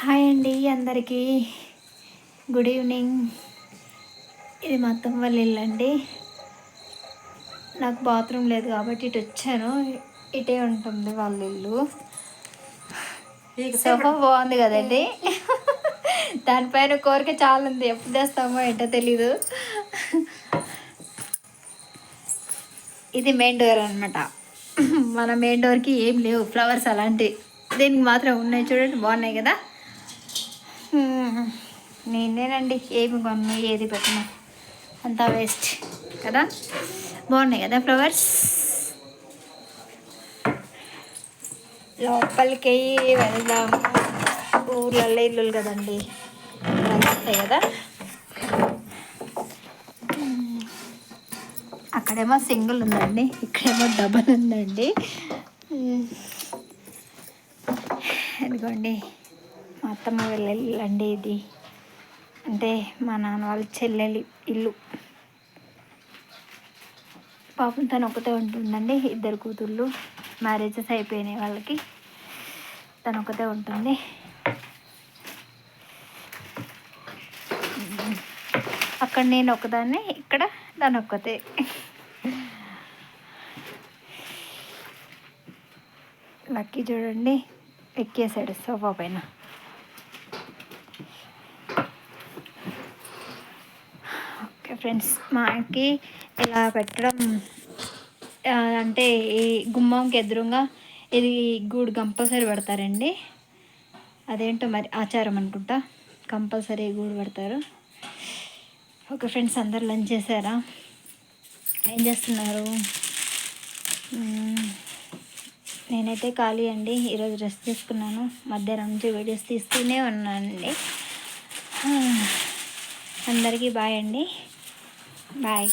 Hi అండి అందరికీ good evening. ఇది మా అత్తమ్మ వాళ్ళ ఇల్లు అండి. నాకు బాత్రూమ్ లేదు కాబట్టి ఇటు వచ్చాను. ఇటే ఉంటుంది వాళ్ళ ఇల్లు. సోఫా బాగుంది కదండి. దానిపైన కోరిక చాలా ఉంది. ఎప్పుడు తెస్తామో ఏంటో తెలీదు. ఇది మెయిన్ డోర్ అనమాట. మన మెయిన్ డోర్కి ఏం లేవు ఫ్లవర్స్ అలాంటివి, దీనికి మాత్రం ఉన్నాయి. చూడండి బాగున్నాయి కదా. నేనేనండి ఏమి కొను ఏది పెట్టను, అంతా వేస్ట్ కదా. బాగున్నాయి కదా ఫ్లవర్స్. లోపలికి వెళ్దాం. ఊర్లలో ఇల్లులు కదండి, ఉంటాయి కదా. అక్కడేమో సింగిల్ ఉందండి, ఇక్కడేమో డబల్ ఉందండి. ఎందుకండి మా అత్తమ్మ వాళ్ళ ఇల్లు అండి ఇది. అంటే మా నాన్న వాళ్ళ చెల్లెలి ఇల్లు. పాపం తను ఒకతే ఉంటుందండి. ఇద్దరు కూతుళ్ళు మ్యారేజెస్ అయిపోయినాయి వాళ్ళకి. తను ఒకతే ఉంటుంది. అక్కడ నేను ఒకదాన్ని, ఇక్కడ తను ఒక్కతే. లక్కీ చూడండి ఎక్కేసాడు సోఫా పైన. ఓకే ఫ్రెండ్స్, మాకి ఇలా పెట్టడం అంటే ఈ గుమ్మంకి ఎదురుగా ఇది గూడు కంపల్సరీ పెడతారండి. అదేంటో మరి ఆచారం అనుకుంటా, కంపల్సరీ గూడు పెడతారు. ఓకే ఫ్రెండ్స్, అందరు లంచ్ చేశారా? ఏం చేస్తున్నారు? నేనైతే ఖాళీ అండి. ఈరోజు రెస్ట్ తీసుకున్నాను. మధ్యాహ్నం నుంచి వీడియోస్ తీస్తూనే ఉన్నానండి. అందరికీ బాయ్ అండి. బాయ్.